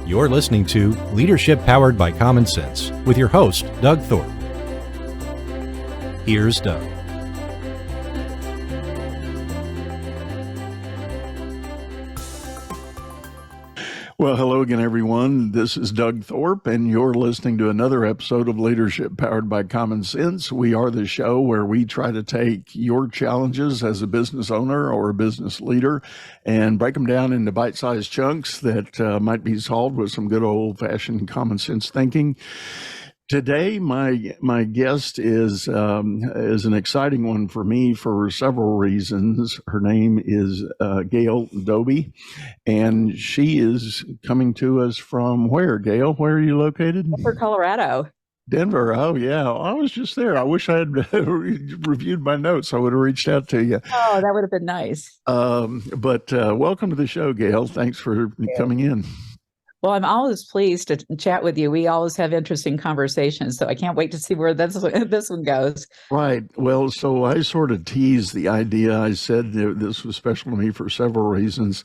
You're listening to Leadership Powered by Common Sense with your host, Doug Thorpe. Here's Doug. Well, hello again, everyone. This is Doug Thorpe, and you're listening to another episode of Leadership Powered by Common Sense. We are the show where we try to take your challenges as a business owner or a business leader and break them down into bite-sized chunks that might be solved with some good old-fashioned common sense thinking. Today, my guest is an exciting one for me for several reasons. Her name is Gail Doby, and she is coming to us from where, Gail? Where are you located? Denver, Colorado. Denver. Oh, yeah. I was just there. I wish I had reviewed my notes. I would have reached out to you. Oh, that would have been nice. But welcome to the show, Gail. Thanks for coming in. Well, I'm always pleased to chat with you. We always have interesting conversations, so I can't wait to see where this one goes. Right. Well, so I sort of teased the idea. I said this was special to me for several reasons.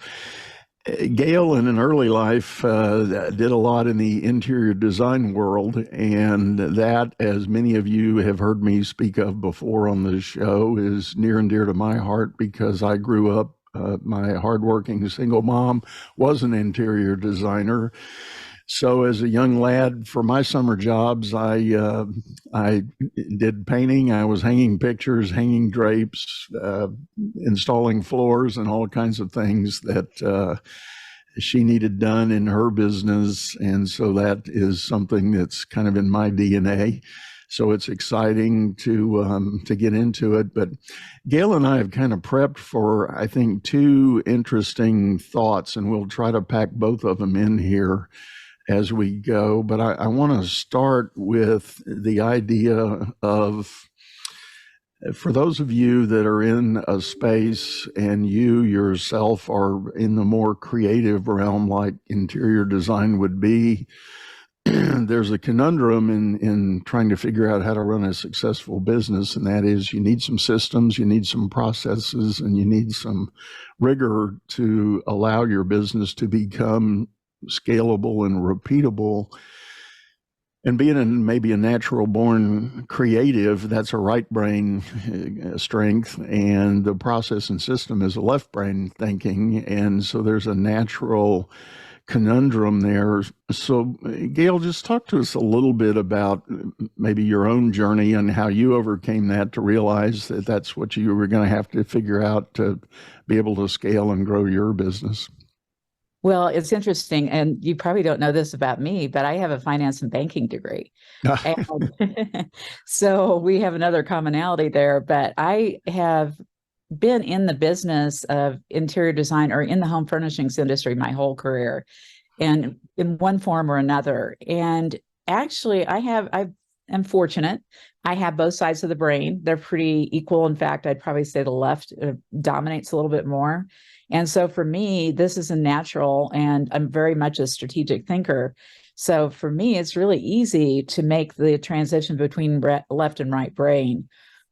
Gail, in an early life, did a lot in the interior design world, and that, as many of you have heard me speak of before on this show, is near and dear to my heart because I grew up. My hardworking single mom was an interior designer. So as a young lad, for my summer jobs, I did painting. I was hanging pictures, hanging drapes, installing floors, and all kinds of things that she needed done in her business. And so that is something that's kind of in my DNA. So it's exciting to get into it. But Gail and I have kind of prepped for, I think, two interesting thoughts, and we'll try to pack both of them in here as we go. But I want to start with the idea of, for those of you that are in a space and you yourself are in the more creative realm like interior design would be, there's a conundrum in trying to figure out how to run a successful business, and that is you need some systems, you need some processes, and you need some rigor to allow your business to become scalable and repeatable. And being maybe a natural born creative, that's a right brain strength, and the process and system is a left brain thinking. And so there's a natural conundrum there. So Gail, just talk to us a little bit about maybe your own journey and how you overcame that to realize that that's what you were going to have to figure out to be able to scale and grow your business. Well, it's interesting, and you probably don't know this about me, but I have a finance and banking degree. And so we have another commonality there, but I have been in the business of interior design or in the home furnishings industry my whole career, and in one form or another. And actually, I am fortunate. I have both sides of the brain. They're pretty equal. In fact, I'd probably say the left dominates a little bit more. And so for me, this is a natural, and I'm very much a strategic thinker. So for me, it's really easy to make the transition between left and right brain.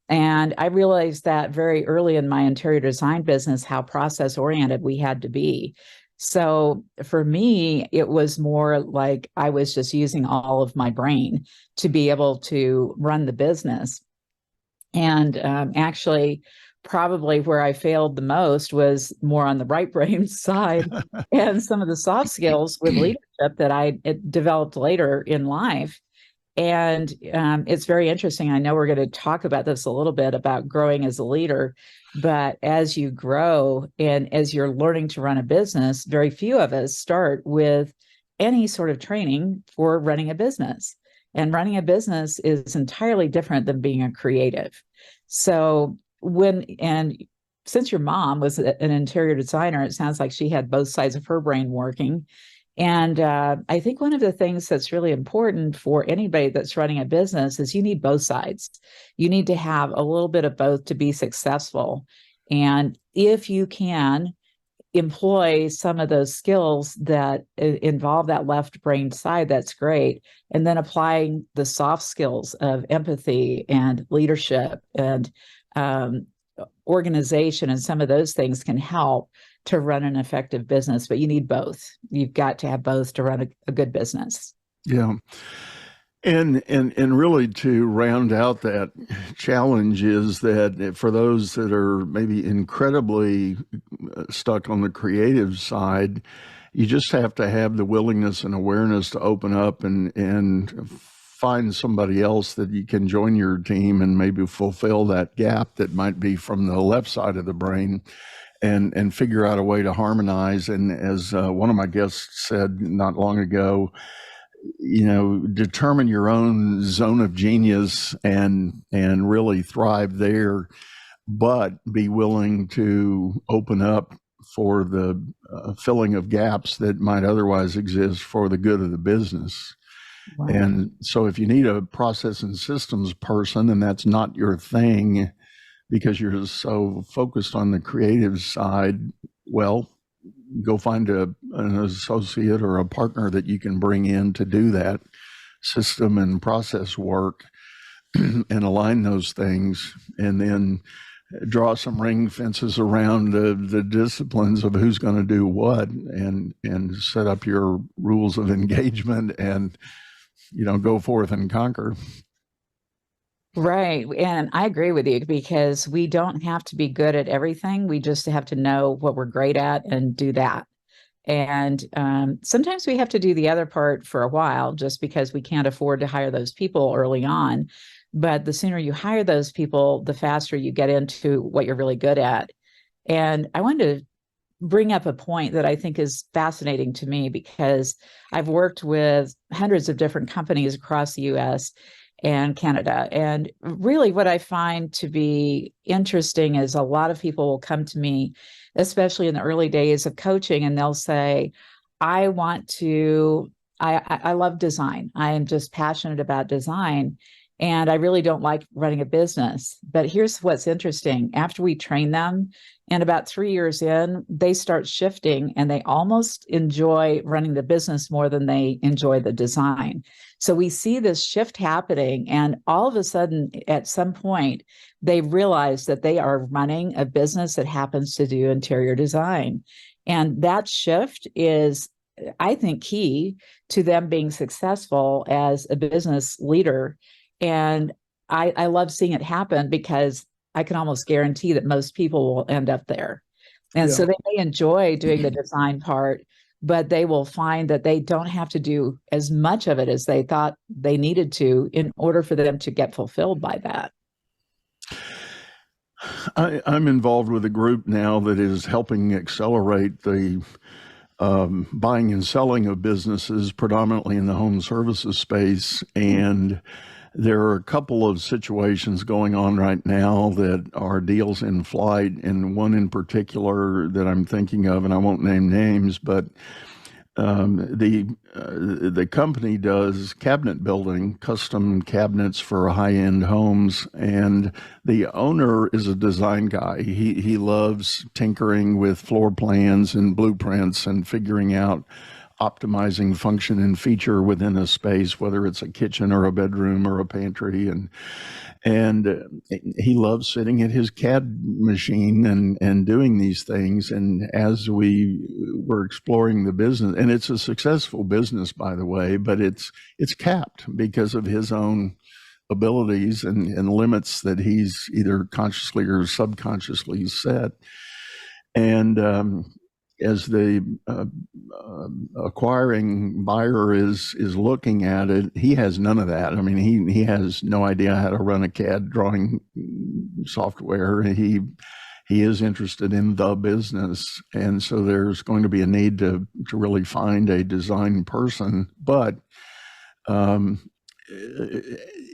And I realized that very early in my interior design business, how process oriented we had to be. So for me, it was more like I was just using all of my brain to be able to run the business. And actually, probably where I failed the most was more on the right brain side and some of the soft skills with leadership that I developed later in life. And it's very interesting. I know we're going to talk about this a little bit about growing as a leader, but as you grow and as you're learning to run a business, very few of us start with any sort of training for running a business. And running a business is entirely different than being a creative. So since your mom was an interior designer, it sounds like she had both sides of her brain working. And I think one of the things that's really important for anybody that's running a business is you need both sides. You need to have a little bit of both to be successful. And if you can employ some of those skills that involve that left brain side, that's great. And then applying the soft skills of empathy and leadership and organization and some of those things can help to run an effective business, but you need both. You've got to have both to run a good business. Yeah. And really to round out that challenge is that for those that are maybe incredibly stuck on the creative side, you just have to have the willingness and awareness to open up and find somebody else that you can join your team and maybe fulfill that gap that might be from the left side of the brain, and figure out a way to harmonize. And as one of my guests said not long ago, determine your own zone of genius and really thrive there, but be willing to open up for the filling of gaps that might otherwise exist for the good of the business. Wow. And so if you need a process and systems person and that's not your thing because you're so focused on the creative side, well, go find an associate or a partner that you can bring in to do that system and process work and align those things, and then draw some ring fences around the disciplines of who's going to do what, and set up your rules of engagement and, go forth and conquer. Right. And I agree with you, because we don't have to be good at everything. We just have to know what we're great at and do that. And sometimes we have to do the other part for a while just because we can't afford to hire those people early on. But the sooner you hire those people, the faster you get into what you're really good at. And I wanted to bring up a point that I think is fascinating to me, because I've worked with hundreds of different companies across the US and Canada. And really what I find to be interesting is a lot of people will come to me, especially in the early days of coaching, and they'll say, I love design. I am just passionate about design. And I really don't like running a business. But here's what's interesting. After we train them, and about 3 years in, they start shifting and they almost enjoy running the business more than they enjoy the design. So we see this shift happening, and all of a sudden, at some point, they realize that they are running a business that happens to do interior design. And that shift is, I think, key to them being successful as a business leader. And I love seeing it happen, because I can almost guarantee that most people will end up there. And so they may enjoy doing the design part, but they will find that they don't have to do as much of it as they thought they needed to in order for them to get fulfilled by that. I'm involved with a group now that is helping accelerate the buying and selling of businesses, predominantly in the home services space. And there are a couple of situations going on right now that are deals in flight, and one in particular that I'm thinking of, and I won't name names, but the company does cabinet building, custom cabinets for high-end homes, and the owner is a design guy. He loves tinkering with floor plans and blueprints and figuring out optimizing function and feature within a space, whether it's a kitchen or a bedroom or a pantry. And he loves sitting at his CAD machine and doing these things. And as we were exploring the business, and it's a successful business, by the way, but it's capped because of his own abilities and limits that he's either consciously or subconsciously set. And as the acquiring buyer is looking at it, he has none of that. I mean, he has no idea how to run a CAD drawing software. He is interested in the business, and so there's going to be a need to really find a design person. But in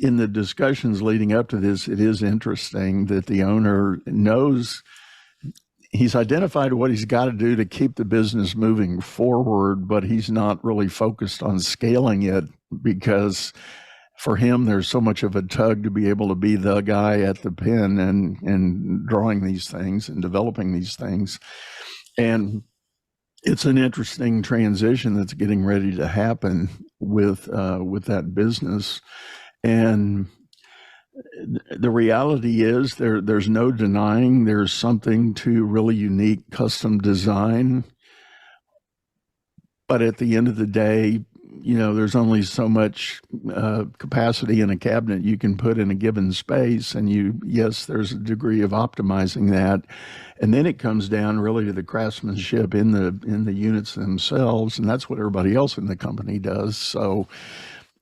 the discussions leading up to this, it is interesting that the owner knows. He's identified what he's got to do to keep the business moving forward, but he's not really focused on scaling it, because for him, there's so much of a tug to be able to be the guy at the pen and drawing these things and developing these things. And it's an interesting transition that's getting ready to happen with that business. And the reality is there's no denying there's something to really unique custom design. But at the end of the day, there's only so much capacity in a cabinet you can put in a given space. And yes, there's a degree of optimizing that. And then it comes down really to the craftsmanship in the units themselves. And that's what everybody else in the company does. So,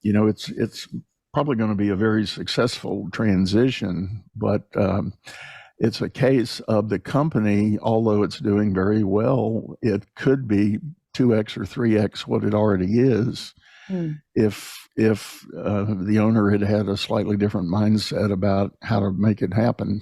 it's probably going to be a very successful transition, but it's a case of the company, although it's doing very well, it could be 2x or 3x what it already is if the owner had a slightly different mindset about how to make it happen.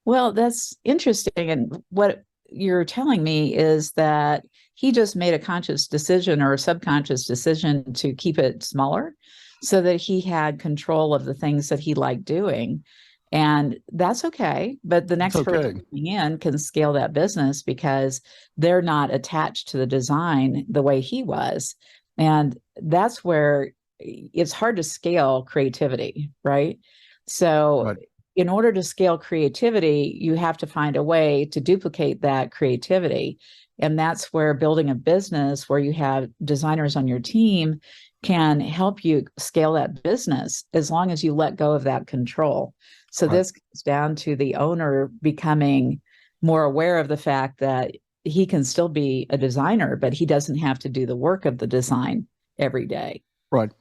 Well, that's interesting. And what you're telling me is that he just made a conscious decision or a subconscious decision to keep it smaller so that he had control of the things that he liked doing. And that's okay. But the next person coming in can scale that business because they're not attached to the design the way he was. And that's where it's hard to scale creativity, right? So in order to scale creativity, you have to find a way to duplicate that creativity. And that's where building a business where you have designers on your team can help you scale that business as long as you let go of that control. So this comes down to the owner becoming more aware of the fact that he can still be a designer, but he doesn't have to do the work of the design every day. Right.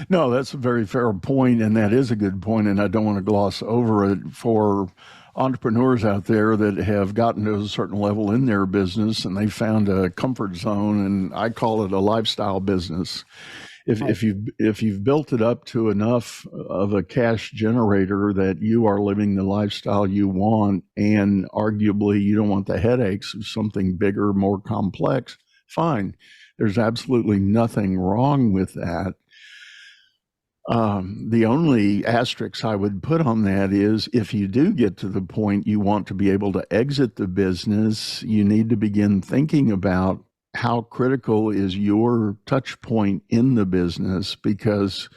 No, that's a very fair point, and that is a good point, and I don't want to gloss over it for entrepreneurs out there that have gotten to a certain level in their business and they found a comfort zone, and I call it a lifestyle business. If you've built it up to enough of a cash generator that you are living the lifestyle you want, and arguably you don't want the headaches of something bigger, more complex, fine. There's absolutely nothing wrong with that. The only asterisk I would put on that is if you do get to the point you want to be able to exit the business, you need to begin thinking about how critical is your touch point in the business, because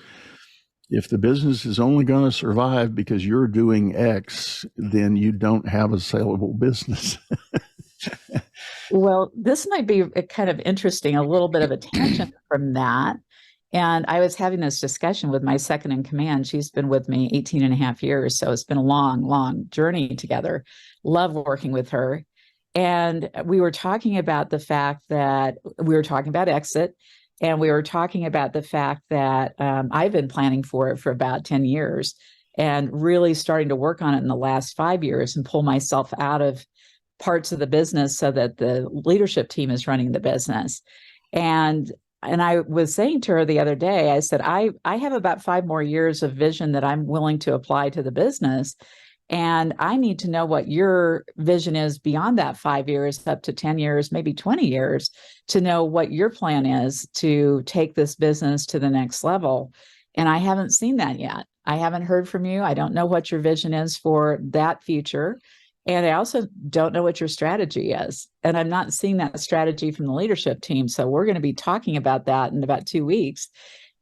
if the business is only going to survive because you're doing X, then you don't have a saleable business. Well, this might be kind of interesting, a little bit of a tangent from that. And I was having this discussion with my second in command. She's been with me 18 and a half years. So it's been a long, long journey together. Love working with her. And we were talking about the fact that we were talking about exit. And we were talking about the fact that I've been planning for it for about 10 years and really starting to work on it in the last 5 years and pull myself out of parts of the business so that the leadership team is running the business. And I was saying to her the other day, I said, I have about 5 more years of vision that I'm willing to apply to the business. And I need to know what your vision is beyond that 5 years, up to 10 years, maybe 20 years, to know what your plan is to take this business to the next level. And I haven't seen that yet. I haven't heard from you. I don't know what your vision is for that future. And I also don't know what your strategy is. And I'm not seeing that strategy from the leadership team. So we're going to be talking about that in about 2 weeks.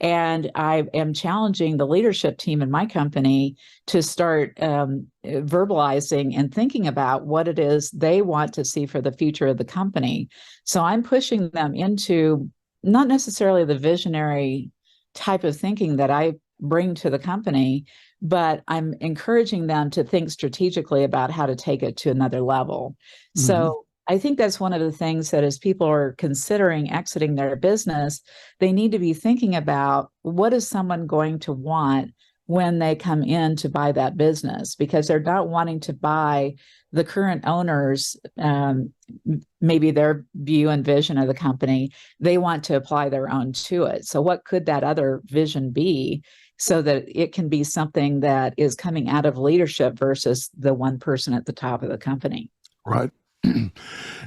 And I am challenging the leadership team in my company to start verbalizing and thinking about what it is they want to see for the future of the company. So I'm pushing them into not necessarily the visionary type of thinking that I bring to the company, but I'm encouraging them to think strategically about how to take it to another level. Mm-hmm. So I think that's one of the things that as people are considering exiting their business, they need to be thinking about what is someone going to want when they come in to buy that business, because they're not wanting to buy the current owners, maybe their view and vision of the company. They want to apply their own to it. So what could that other vision be so that it can be something that is coming out of leadership versus the one person at the top of the company? Right.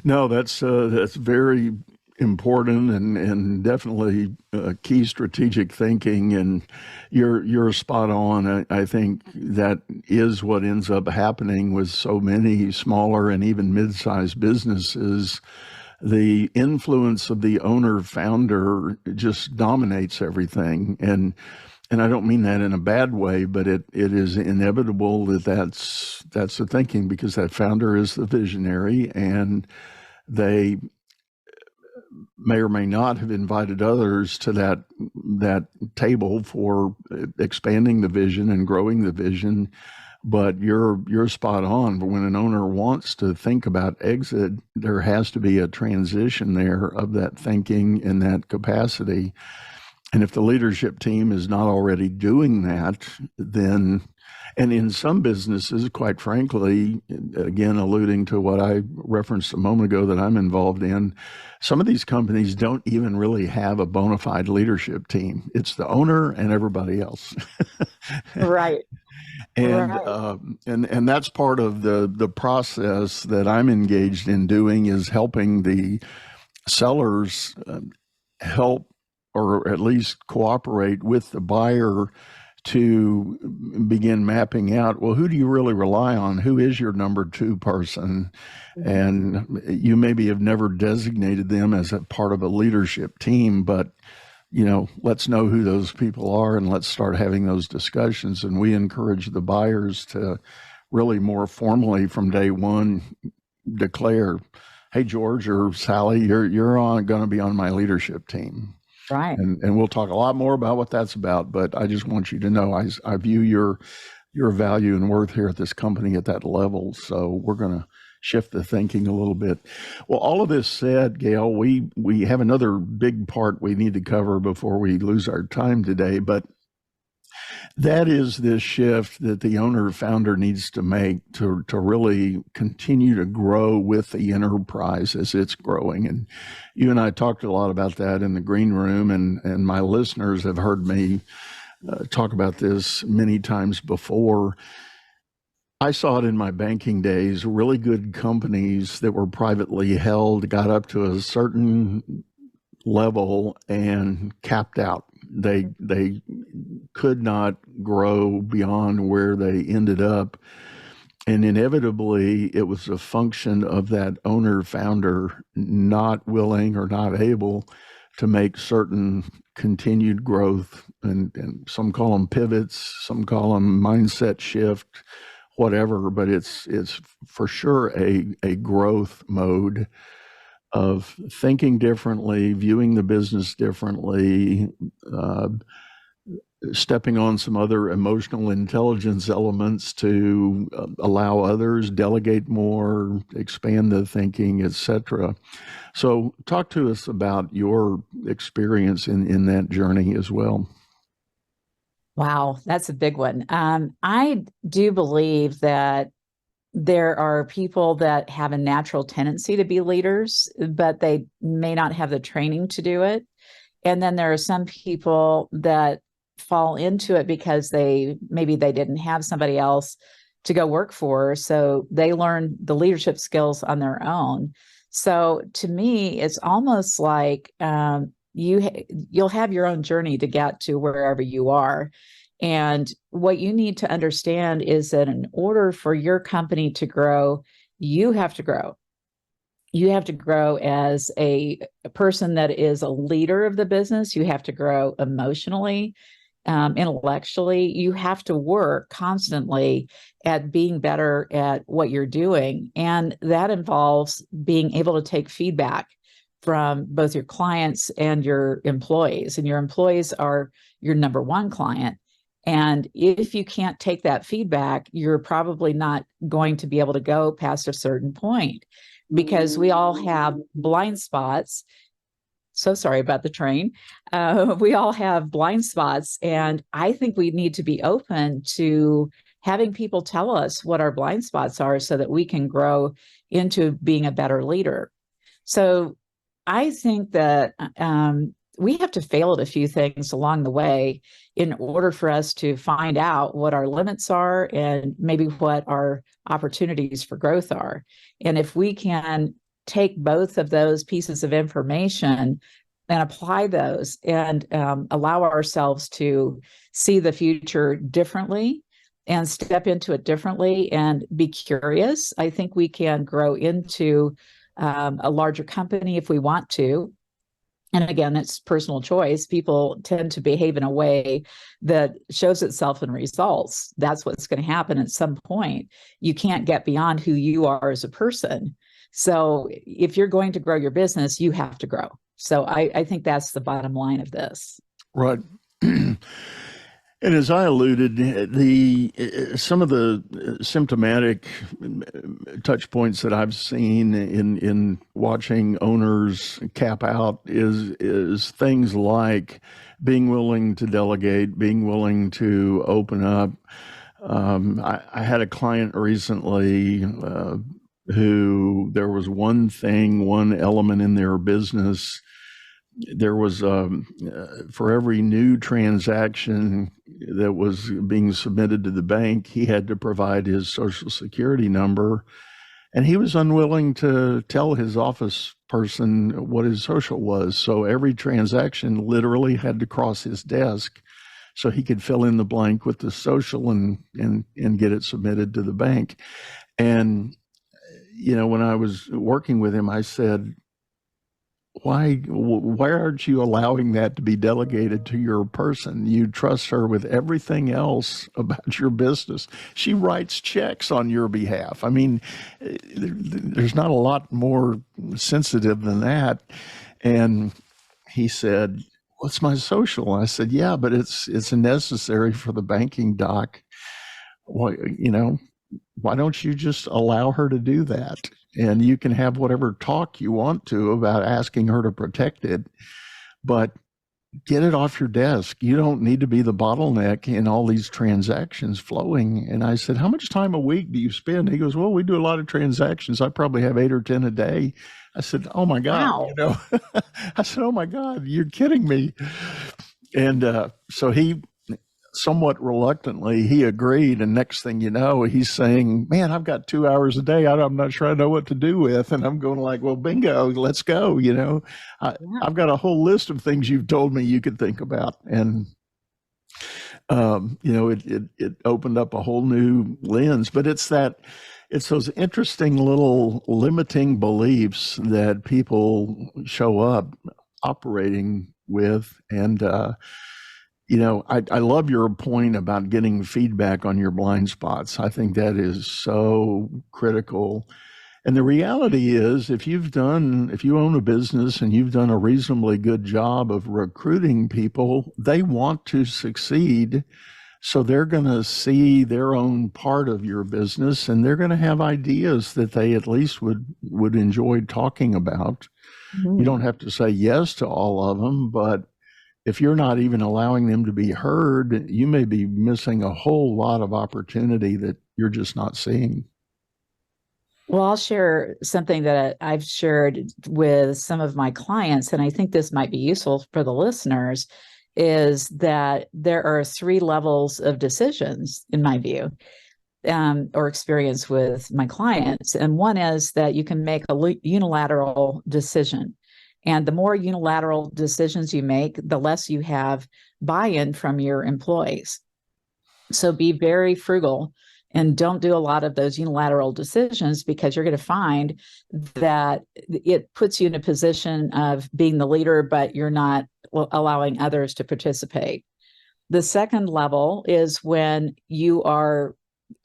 No, that's very important and definitely key strategic thinking. And you're spot on. I think that is what ends up happening with so many smaller and even mid-sized businesses. The influence of the owner founder just dominates everything. And And I don't mean that in a bad way, but it is inevitable that that's the thinking, because that founder is the visionary, and they may or may not have invited others to that table for expanding the vision and growing the vision. But you're spot on. But when an owner wants to think about exit, there has to be a transition there of that thinking and that capacity. And if the leadership team is not already doing that, then, and in some businesses, quite frankly, again, alluding to what I referenced a moment ago that I'm involved in, some of these companies don't even really have a bona fide leadership team. It's the owner and everybody else. Right. And Right. and that's part of the process that I'm engaged in doing, is helping the sellers help, or at least cooperate with the buyer to begin mapping out, well, who do you really rely on? Who is your number two person? And you maybe have never designated them as a part of a leadership team, but let's know who those people are and let's start having those discussions. And we encourage the buyers to really more formally from day one declare, hey, George or Sally, you're going to be on my leadership team. Right. And we'll talk a lot more about what that's about. But I just want you to know I view your value and worth here at this company at that level. So we're going to shift the thinking a little bit. Well, all of this said, Gail, we have another big part we need to cover before we lose our time today. But that is this shift that the owner founder needs to make to really continue to grow with the enterprise as it's growing. And you and I talked a lot about that in the green room, and my listeners have heard me talk about this many times before. I saw it in my banking days. Really good companies that were privately held got up to a certain level and capped out. They could not grow beyond where they ended up. And inevitably, it was a function of that owner founder not willing or not able to make certain continued growth. And some call them pivots, some call them mindset shift, whatever. But it's for sure a growth mode of thinking differently, viewing the business differently, stepping on some other emotional intelligence elements to allow others, delegate more, expand the thinking, etc. So talk to us about your experience in that journey as well. Wow, that's a big one. I do believe that there are people that have a natural tendency to be leaders, but they may not have the training to do it. And then there are some people that fall into it because maybe they didn't have somebody else to go work for, so they learn the leadership skills on their own. So to me, it's almost like you'll have your own journey to get to wherever you are. And what you need to understand is that in order for your company to grow, you have to grow. You have to grow as a person that is a leader of the business. You have to grow emotionally, intellectually. You have to work constantly at being better at what you're doing. And that involves being able to take feedback from both your clients and your employees. And your employees are your number one client. And if you can't take that feedback, you're probably not going to be able to go past a certain point, because we all have blind spots. So sorry about the train. We all have blind spots. And I think we need to be open to having people tell us what our blind spots are so that we can grow into being a better leader. So I think that we have to fail at a few things along the way in order for us to find out what our limits are and maybe what our opportunities for growth are. And if we can take both of those pieces of information and apply those and allow ourselves to see the future differently and step into it differently and be curious, I think we can grow into a larger company if we want to. And again, it's personal choice. People tend to behave in a way that shows itself in results. That's what's going to happen at some point. You can't get beyond who you are as a person. So if you're going to grow your business, you have to grow. So I think that's the bottom line of this. Right. And as I alluded, some of the symptomatic touch points that I've seen in watching owners cap out is things like being willing to delegate, being willing to open up. I had a client recently who there was one element in their business. There was for every new transaction that was being submitted to the bank, he had to provide his Social Security number, and he was unwilling to tell his office person what his social was. So every transaction literally had to cross his desk so he could fill in the blank with the social and get it submitted to the bank. And when I was working with him, I said, why aren't you allowing that to be delegated to your person? You trust her with everything else about your business. She writes checks on your behalf. I mean, there's not a lot more sensitive than that. And he said, what's my social? I said, yeah, but it's necessary for the banking doc. Well, why don't you just allow her to do that? And you can have whatever talk you want to about asking her to protect it, but get it off your desk. You don't need to be the bottleneck in all these transactions flowing. And I said, how much time a week do you spend? He goes, well, we do a lot of transactions. I probably have 8 or 10 a day. I said, oh my God, Wow. I said, oh my God, you're kidding me. And so he, somewhat reluctantly, he agreed. And next thing you know, he's saying, man, I've got 2 hours a day. I'm not sure I know what to do with. And I'm going like, well, bingo, let's go. I've got a whole list of things you've told me you could think about. And, it opened up a whole new lens, but it's those interesting little limiting beliefs that people show up operating with. And, I love your point about getting feedback on your blind spots. I think that is so critical. And the reality is, if you own a business and you've done a reasonably good job of recruiting people, they want to succeed. So they're going to see their own part of your business, and they're going to have ideas that they at least would enjoy talking about. Mm-hmm. You don't have to say yes to all of them, but if you're not even allowing them to be heard, you may be missing a whole lot of opportunity that you're just not seeing. Well, I'll share something that I've shared with some of my clients, and I think this might be useful for the listeners, is that there are 3 levels of decisions, in my view, or experience with my clients. And one is that you can make a unilateral decision. And the more unilateral decisions you make, the less you have buy-in from your employees. So be very frugal and don't do a lot of those unilateral decisions, because you're going to find that it puts you in a position of being the leader, but you're not allowing others to participate. The second level is when you are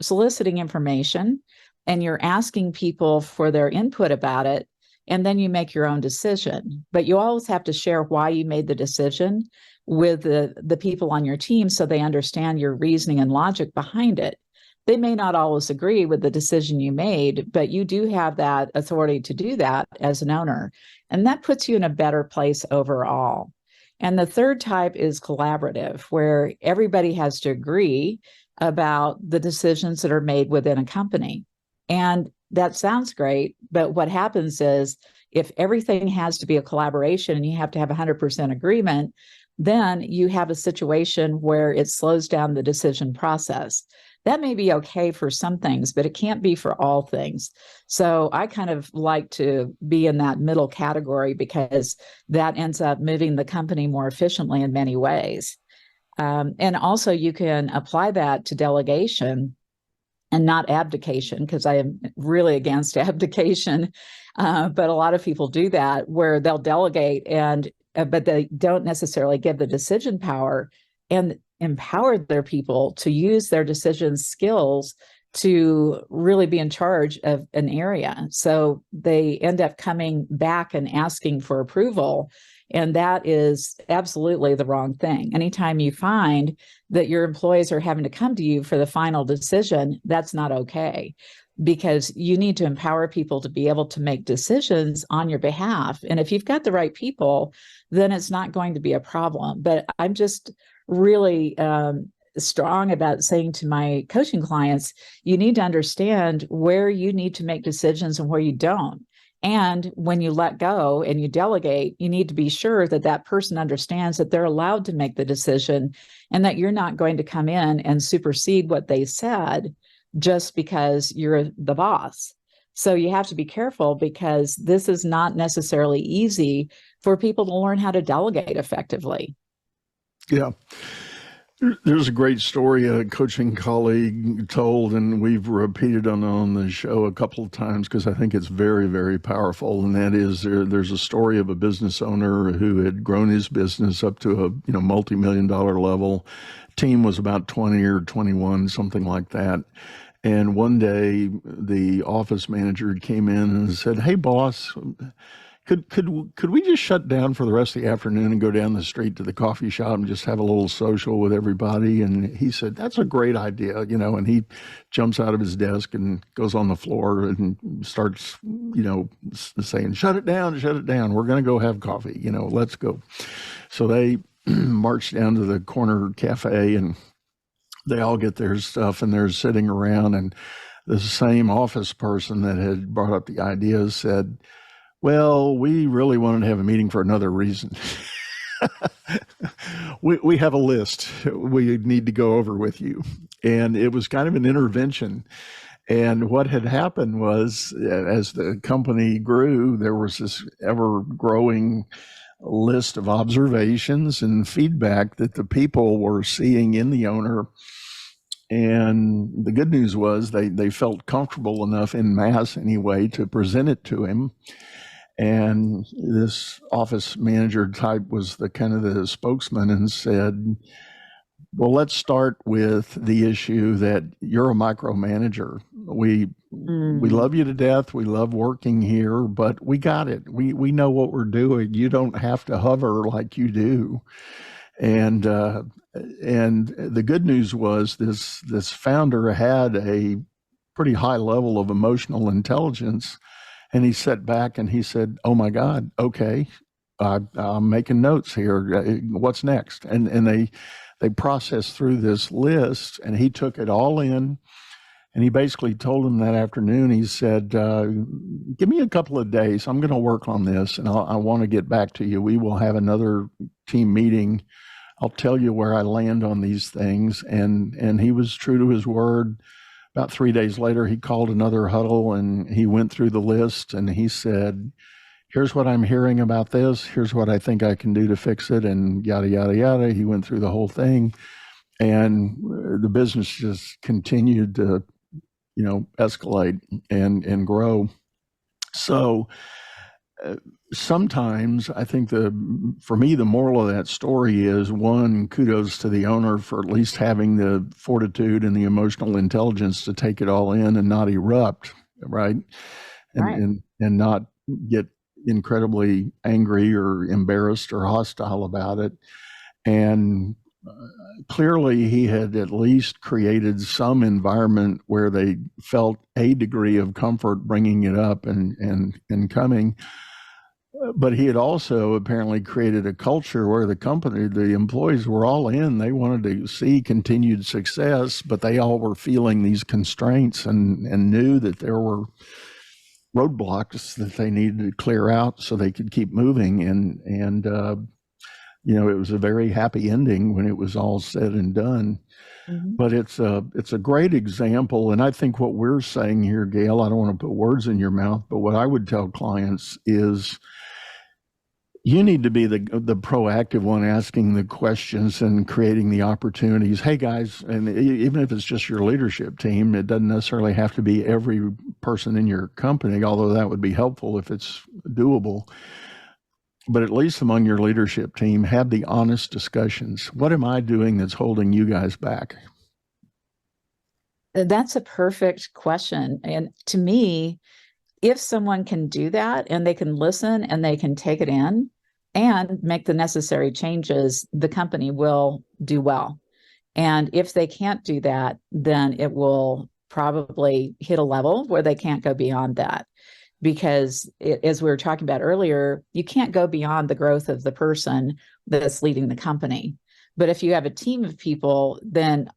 soliciting information and you're asking people for their input about it, and then you make your own decision. But you always have to share why you made the decision with the people on your team so they understand your reasoning and logic behind it. They may not always agree with the decision you made, but you do have that authority to do that as an owner. And that puts you in a better place overall. And the third type is collaborative, where everybody has to agree about the decisions that are made within a company. And that sounds great, but what happens is if everything has to be a collaboration and you have to have 100% agreement, then you have a situation where it slows down the decision process. That may be okay for some things, but it can't be for all things. So I kind of like to be in that middle category, because that ends up moving the company more efficiently in many ways. And also you can apply that to delegation and not abdication, because I am really against abdication. But a lot of people do that, where they'll delegate and but they don't necessarily give the decision power and empower their people to use their decision skills to really be in charge of an area. So they end up coming back and asking for approval. And that is absolutely the wrong thing. Anytime you find that your employees are having to come to you for the final decision, that's not okay, because you need to empower people to be able to make decisions on your behalf. And if you've got the right people, then it's not going to be a problem. But I'm just really strong about saying to my coaching clients, you need to understand where you need to make decisions and where you don't. And when you let go and you delegate, you need to be sure that that person understands that they're allowed to make the decision and that you're not going to come in and supersede what they said just because you're the boss. So you have to be careful, because this is not necessarily easy for people to learn how to delegate effectively. Yeah. There's a great story a coaching colleague told, and we've repeated on the show a couple of times because I think it's very, very powerful. And that is, there's a story of a business owner who had grown his business up to a multi-million-dollar level. Team was about 20 or 21, something like that. And one day, the office manager came in and said, "Hey, boss, could we just shut down for the rest of the afternoon and go down the street to the coffee shop and just have a little social with everybody?" And he said, "That's a great idea," and he jumps out of his desk and goes on the floor and starts, saying, "Shut it down, We're going to go have coffee, let's go." So they march down to the corner cafe and they all get their stuff and they're sitting around, and the same office person that had brought up the idea said, "Well, we really wanted to have a meeting for another reason. we have a list we need to go over with you." And it was kind of an intervention. And what had happened was, as the company grew, there was this ever-growing list of observations and feedback that the people were seeing in the owner. And the good news was they felt comfortable enough in mass anyway to present it to him. And this office manager type was the kind of the spokesman and said, "Well, let's start with the issue that you're a micromanager. We love you to death. We love working here, but we got it. We know what we're doing. You don't have to hover like you do." And the good news was this founder had a pretty high level of emotional intelligence. And he sat back and he said, "Oh my God, okay, I'm making notes here. What's next?" And they processed through this list, and he took it all in. And he basically told him that afternoon, he said, "Give me a couple of days. I'm going to work on this, and I want to get back to you. We will have another team meeting. I'll tell you where I land on these things." And he was true to his word. About 3 days later, he called another huddle and he went through the list and he said, "Here's what I'm hearing about this. Here's what I think I can do to fix it," and yada, yada, yada. He went through the whole thing, and the business just continued to, escalate and grow. So sometimes I think for me, the moral of that story is, one, kudos to the owner for at least having the fortitude and the emotional intelligence to take it all in and not erupt, right? And not get incredibly angry or embarrassed or hostile about it. And clearly he had at least created some environment where they felt a degree of comfort bringing it up and coming. But he had also apparently created a culture where the employees were all in. They wanted to see continued success, but they all were feeling these constraints and knew that there were roadblocks that they needed to clear out so they could keep moving. And it was a very happy ending when it was all said and done. Mm-hmm. But it's a great example. And I think what we're saying here, Gail, I don't want to put words in your mouth, but what I would tell clients is, you need to be the proactive one, asking the questions and creating the opportunities. Hey guys, and even if it's just your leadership team, it doesn't necessarily have to be every person in your company, although that would be helpful if it's doable. but at least among your leadership team, have the honest discussions. What am I doing that's holding you guys back? That's a perfect question. And to me, if someone can do that and they can listen and they can take it in and make the necessary changes, the company will do well. And if they can't do that, then it will probably hit a level where they can't go beyond that. Because as we were talking about earlier, you can't go beyond the growth of the person that's leading the company. But if you have a team of people, then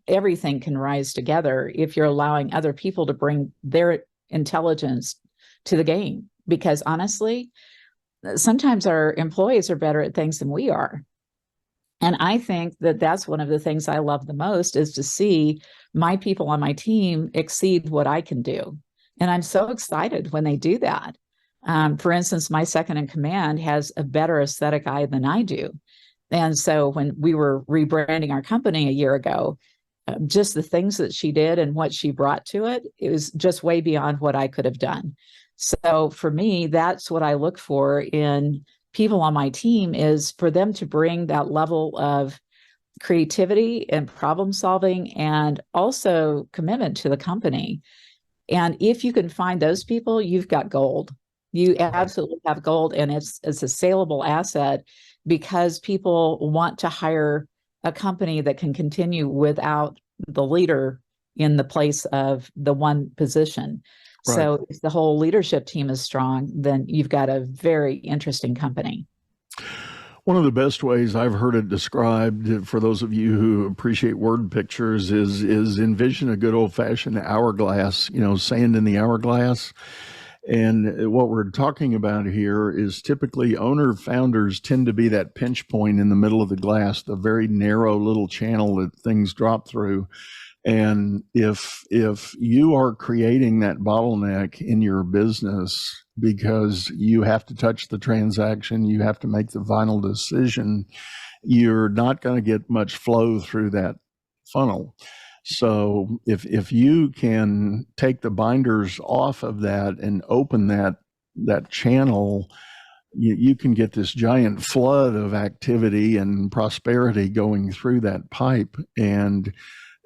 everything can rise together if you're allowing other people to bring their intelligence to the game. Because honestly, sometimes our employees are better at things than we are. And I think that that's one of the things I love the most, is to see my people on my team exceed what I can do. And I'm so excited when they do that. For instance, my second in command has a better aesthetic eye than I do. And so when we were rebranding our company a year ago, just the things that she did and what she brought to it, it was just way beyond what I could have done. So for me, that's what I look for in people on my team, is for them to bring that level of creativity and problem solving and also commitment to the company. And if you can find those people, you've got gold. You absolutely have gold, and it's a saleable asset, because people want to hire a company that can continue without the leader in the place of the one position. Right. So if the whole leadership team is strong, then you've got a very interesting company. One of the best ways I've heard it described, for those of you who appreciate word pictures, is envision a good old-fashioned hourglass, sand in the hourglass. And what we're talking about here is typically owner-founders tend to be that pinch point in the middle of the glass, the very narrow little channel that things drop through. And if you are creating that bottleneck in your business because you have to touch the transaction, you have to make the final decision, you're not going to get much flow through that funnel. So if you can take the binders off of that and open that channel, you can get this giant flood of activity and prosperity going through that pipe, and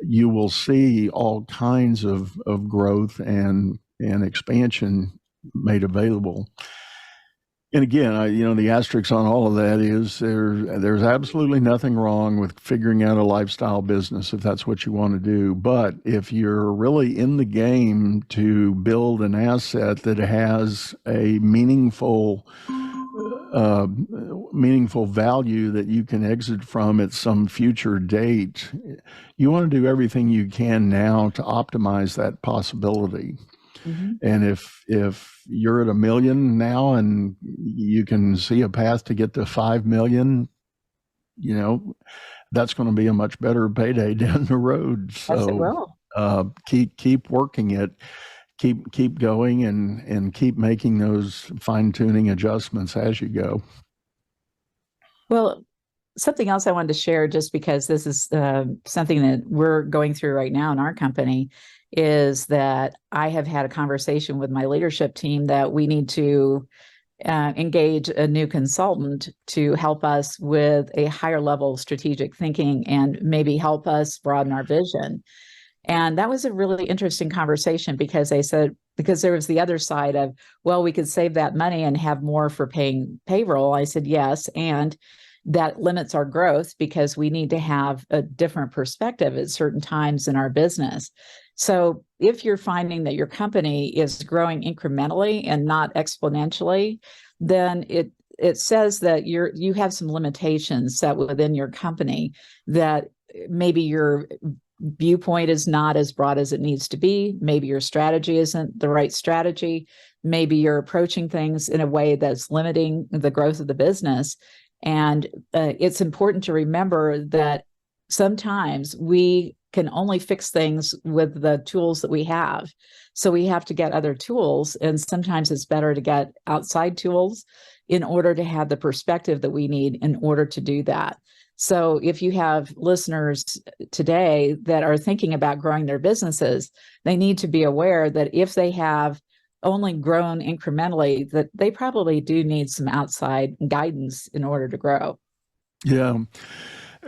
you will see all kinds of growth and expansion made available. And again, the asterisk on all of that is there's absolutely nothing wrong with figuring out a lifestyle business if that's what you want to do. But if you're really in the game to build an asset that has a meaningful value that you can exit from at some future date, you want to do everything you can now to optimize that possibility. Mm-hmm. And if you're at $1 million now and you can see a path to get to 5 million, that's going to be a much better payday down the road. So yes, it will. Keep working it, keep going, and keep making those fine-tuning adjustments as you go. Well, something else I wanted to share, just because this is something that we're going through right now in our company, is that I have had a conversation with my leadership team that we need to engage a new consultant to help us with a higher level of strategic thinking and maybe help us broaden our vision. And that was a really interesting conversation, because they said, because there was the other side of, well, we could save that money and have more for paying payroll. I said, yes. And that limits our growth, because we need to have a different perspective at certain times in our business. So if you're finding that your company is growing incrementally and not exponentially, then it says that you have some limitations set within your company, that maybe your viewpoint is not as broad as it needs to be. Maybe your strategy isn't the right strategy. Maybe you're approaching things in a way that's limiting the growth of the business. And it's important to remember that sometimes we can only fix things with the tools that we have. So we have to get other tools. And sometimes it's better to get outside tools in order to have the perspective that we need in order to do that. So if you have listeners today that are thinking about growing their businesses, they need to be aware that if they have only grown incrementally, that they probably do need some outside guidance in order to grow. Yeah,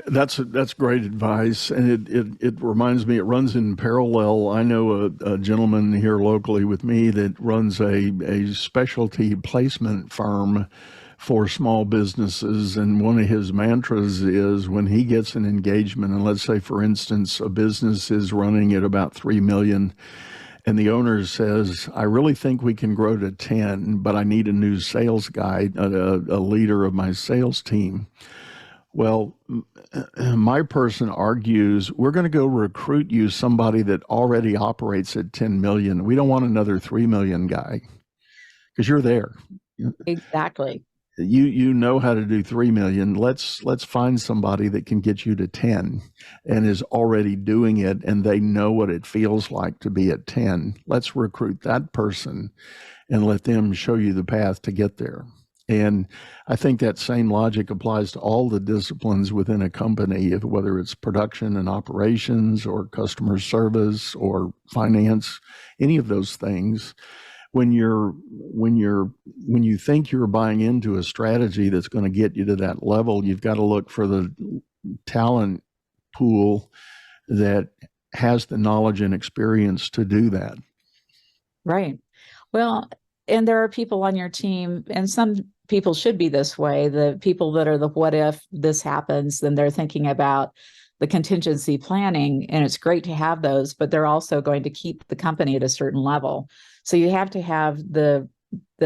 that's great advice, and it reminds me. It runs in parallel. I know a gentleman here locally with me that runs a specialty placement firm for small businesses, and one of his mantras is when he gets an engagement, and let's say, for instance, a business is running at about 3 million, and the owner says, I really think we can grow to 10, but I need a new sales guy, a leader of my sales team. Well, my person argues, we're going to go recruit you somebody that already operates at 10 million. We don't want another 3 million guy, because you're there. Exactly. You know how to do 3 million. Let's find somebody that can get you to 10 and is already doing it, and they know what it feels like to be at 10. Let's recruit that person and let them show you the path to get there. And I think that same logic applies to all the disciplines within a company, whether it's production and operations or customer service or finance, any of those things. When you think you're buying into a strategy that's going to get you to that level, you've got to look for the talent pool that has the knowledge and experience to do that. Right. Well, and there are people on your team, and some people should be this way. The people that are the what if this happens, then they're thinking about the contingency planning, and it's great to have those, but they're also going to keep the company at a certain level. So you have to have the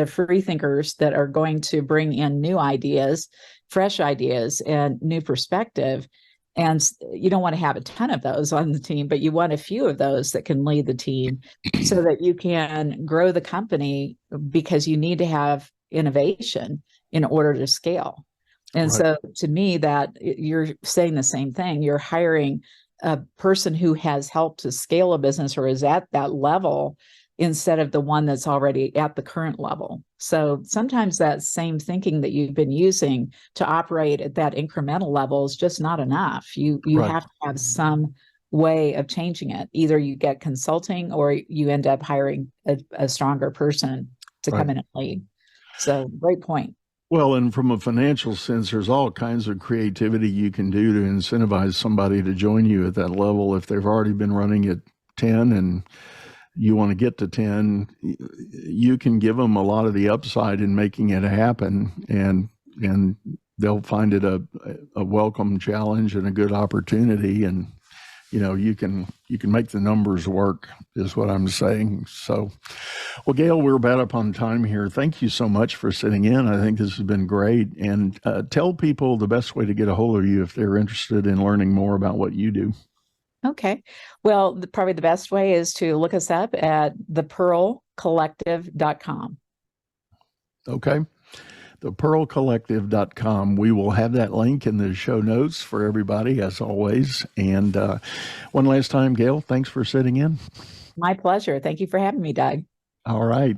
free thinkers that are going to bring in new ideas, fresh ideas, and new perspective. And you don't want to have a ton of those on the team, but you want a few of those that can lead the team so that you can grow the company, because you need to have innovation in order to scale. And Right. So to me, that you're saying the same thing. You're hiring a person who has helped to scale a business or is at that level, instead of the one that's already at the current level. So sometimes that same thinking that you've been using to operate at that incremental level is just not enough. You Right. have to have some way of changing it. Either you get consulting or you end up hiring a stronger person to come in and lead. So great point. Well, and from a financial sense, there's all kinds of creativity you can do to incentivize somebody to join you at that level. If they've already been running at 10 and you want to get to 10, you can give them a lot of the upside in making it happen, and they'll find it a welcome challenge and a good opportunity. And you can make the numbers work, is what I'm saying. So, well, Gail, we're about up on time here. Thank you so much for sitting in. I think this has been great. And tell people the best way to get a hold of you if they're interested in learning more about what you do. Okay. Well, probably the best way is to look us up at thepearlcollective.com. Okay. Thepearlcollective.com. We will have that link in the show notes for everybody, as always. And one last time, Gail, thanks for sitting in. My pleasure. Thank you for having me, Doug. All right.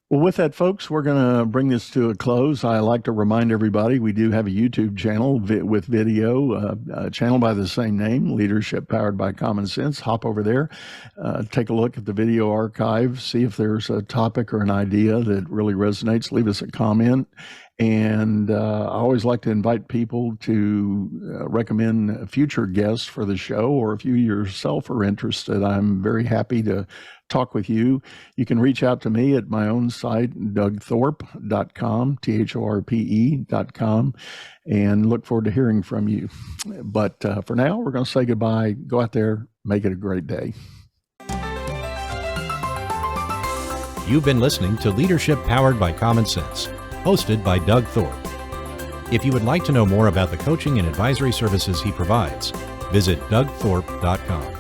Well, with that, folks, we're going to bring this to a close. I like to remind everybody we do have a YouTube channel with video, a channel by the same name, Leadership Powered by Common Sense. Hop over there, take a look at the video archive, see if there's a topic or an idea that really resonates. Leave us a comment. And I always like to invite people to recommend future guests for the show, or if you yourself are interested, I'm very happy to talk with you. You can reach out to me at my own site, dougthorpe.com, THORPE.com, and look forward to hearing from you. But for now, we're going to say goodbye. Go out there, make it a great day. You've been listening to Leadership Powered by Common Sense, hosted by Doug Thorpe. If you would like to know more about the coaching and advisory services he provides, visit dougthorpe.com.